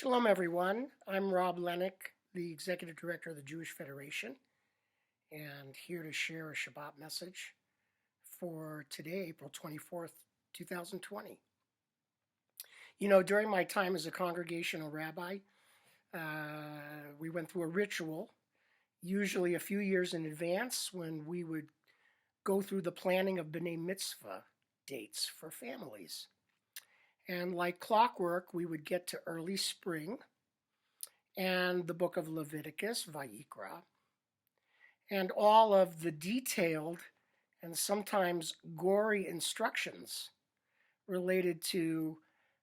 Shalom, everyone. I'm Rob Lennick, the Executive Director of the Jewish Federation, and here to share a Shabbat message for today, April 24th, 2020. During my time as a congregational rabbi, we went through a ritual, usually a few years in advance, when we would go through the planning of B'nai Mitzvah dates for families. And like clockwork, we would get to early spring and the book of Leviticus, Vayikra, and all of the detailed and sometimes gory instructions related to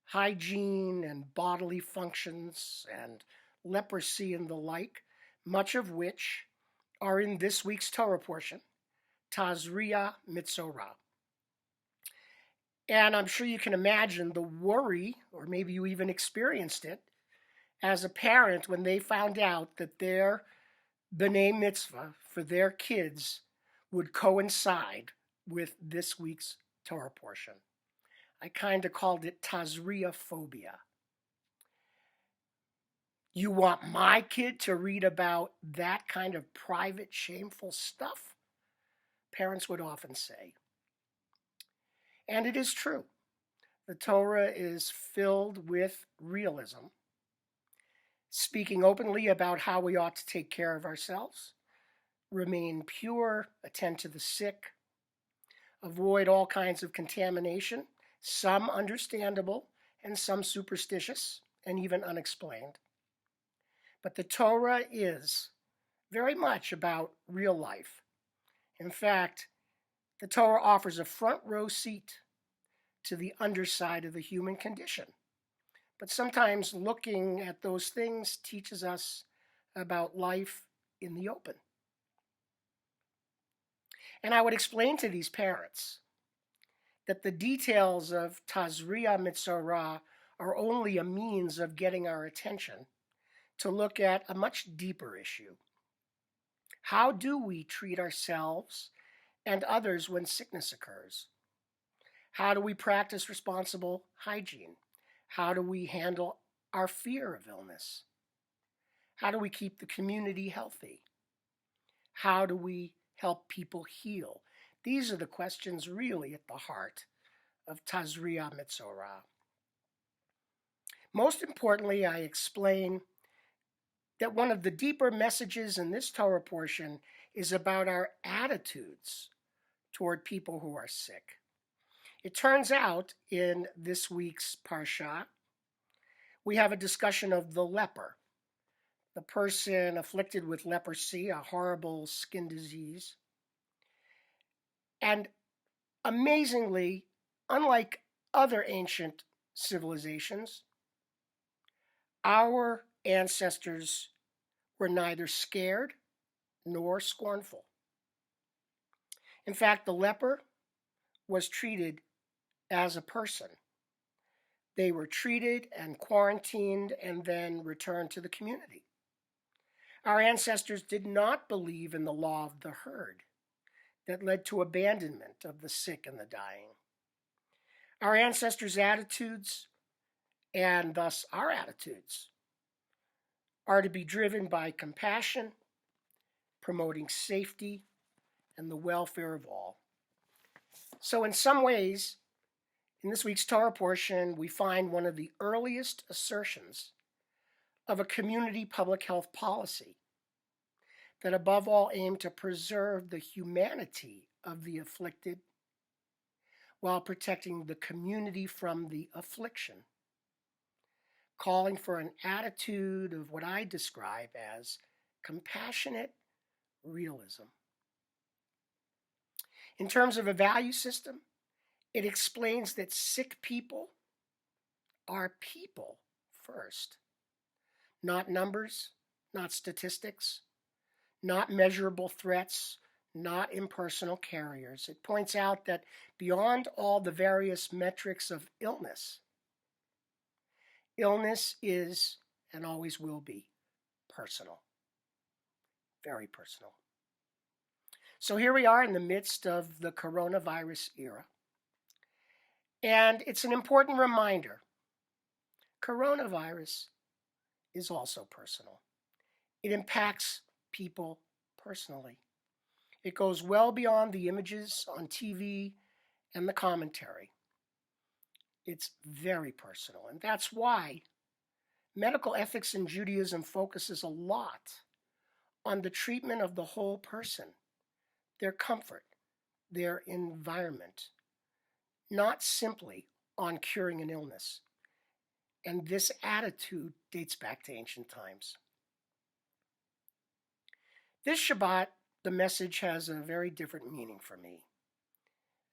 hygiene and bodily functions and leprosy and the like, much of which are in this week's Torah portion, Tazria Mitzorah. And I'm sure you can imagine the worry, or maybe you even experienced it, as a parent when they found out that their B'nai Mitzvah for their kids would coincide with this week's Torah portion. I kind of called it Tazria phobia. You want my kid to read about that kind of private, shameful stuff? Parents would often say. And it is true. The Torah is filled with realism, speaking openly about how we ought to take care of ourselves, remain pure, attend to the sick, avoid all kinds of contamination, some understandable and some superstitious and even unexplained. But the Torah is very much about real life. In fact, the Torah offers a front row seat to the underside of the human condition. But sometimes looking at those things teaches us about life in the open. And I would explain to these parents that the details of Tazria Mitzorah are only a means of getting our attention to look at a much deeper issue. How do we treat ourselves and others when sickness occurs? How do we practice responsible hygiene? How do we handle our fear of illness? How do we keep the community healthy? How do we help people heal? These are the questions really at the heart of Tazria Mitzorah. Most importantly, I explain that one of the deeper messages in this Torah portion is about our attitudes toward people who are sick. It turns out in this week's Parsha, we have a discussion of the leper, the person afflicted with leprosy, a horrible skin disease. And amazingly, unlike other ancient civilizations, our ancestors were neither scared nor scornful. In fact, the leper was treated as a person. They were treated and quarantined and then returned to the community. Our ancestors did not believe in the law of the herd that led to abandonment of the sick and the dying. Our ancestors' attitudes, and thus our attitudes, are to be driven by compassion, promoting safety, and the welfare of all. So in some ways, in this week's Torah portion, we find one of the earliest assertions of a community public health policy that above all aimed to preserve the humanity of the afflicted while protecting the community from the affliction, calling for an attitude of what I describe as compassionate realism. In terms of a value system, it explains that sick people are people first, not numbers, not statistics, not measurable threats, not impersonal carriers. It points out that beyond all the various metrics of illness, illness is and always will be personal, very personal. So here we are in the midst of the coronavirus era. And it's an important reminder. Coronavirus is also personal. It impacts people personally. It goes well beyond the images on TV and the commentary. It's very personal, and that's why medical ethics in Judaism focuses a lot on the treatment of the whole person, their comfort, their environment, not simply on curing an illness. And this attitude dates back to ancient times. This Shabbat, the message has a very different meaning for me.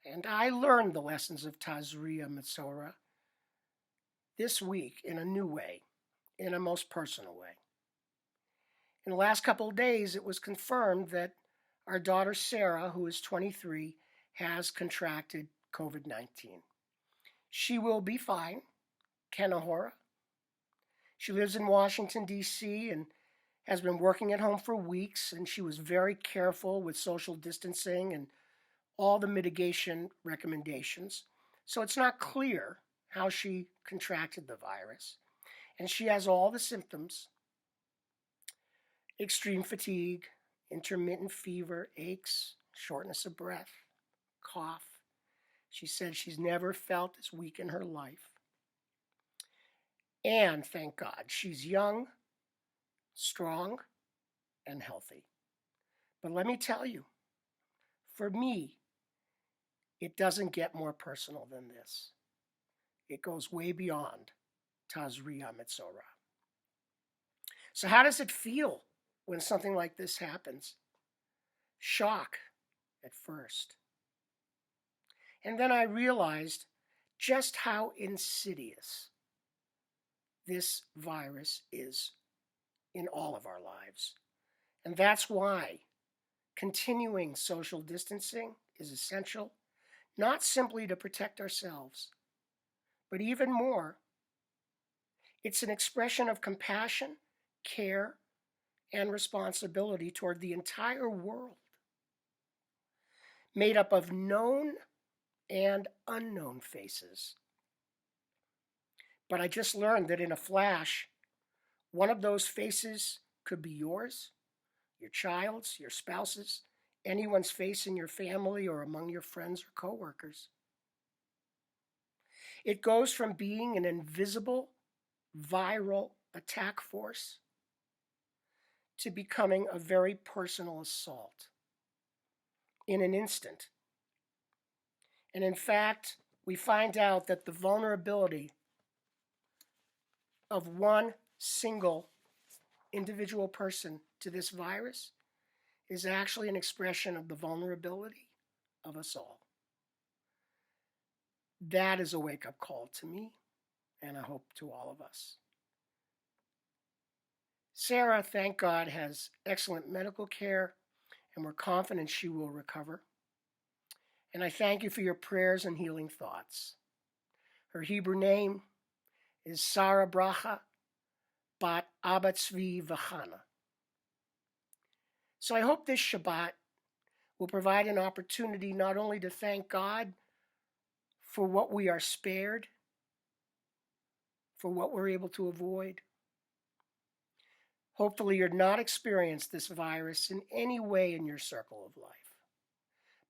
And I learned the lessons of Tazria Mitzorah this week in a new way, in a most personal way. In the last couple of days, it was confirmed that our daughter Sarah, who is 23, has contracted COVID-19. She will be fine, Kenahora. She lives in Washington, D.C., and has been working at home for weeks, and she was very careful with social distancing and all the mitigation recommendations. So it's not clear how she contracted the virus. And she has all the symptoms: extreme fatigue, intermittent fever, aches, shortness of breath, cough. She said she's never felt this weak in her life. And thank God, she's young, strong, and healthy. But let me tell you, for me, it doesn't get more personal than this. It goes way beyond Tazria Mitzorah. So how does it feel when something like this happens? Shock at first. And then I realized just how insidious this virus is in all of our lives. And that's why continuing social distancing is essential, not simply to protect ourselves, but even more, it's an expression of compassion, care, and responsibility toward the entire world, made up of known and unknown faces. But I just learned that in a flash, one of those faces could be yours, your child's, your spouse's, anyone's face in your family or among your friends or coworkers. It goes from being an invisible, viral attack force to becoming a very personal assault in an instant. And in fact, we find out that the vulnerability of one single individual person to this virus is actually an expression of the vulnerability of us all. That is a wake-up call to me, and I hope to all of us. Sarah, thank God, has excellent medical care, and we're confident she will recover. And I thank you for your prayers and healing thoughts. Her Hebrew name is Sarah Bracha Bat Abba Tzvi Vachana. So I hope this Shabbat will provide an opportunity not only to thank God for what we are spared, for what we're able to avoid. Hopefully you're not experienced this virus in any way in your circle of life.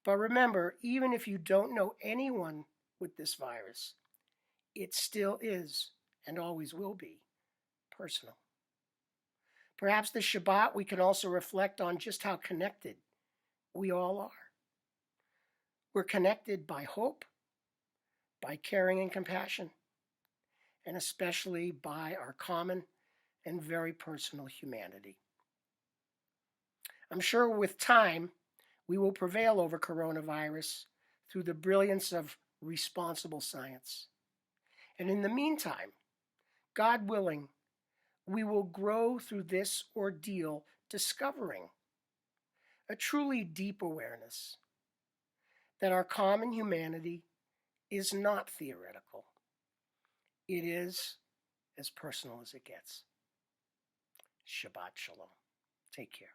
But remember, even if you don't know anyone with this virus, it still is and always will be personal. Perhaps this Shabbat we can also reflect on just how connected we all are. We're connected by hope, by caring and compassion, and especially by our common and very personal humanity. I'm sure with time, we will prevail over coronavirus through the brilliance of responsible science. And in the meantime, God willing, we will grow through this ordeal, discovering a truly deep awareness that our common humanity is not theoretical. It is as personal as it gets. Shabbat Shalom. Take care.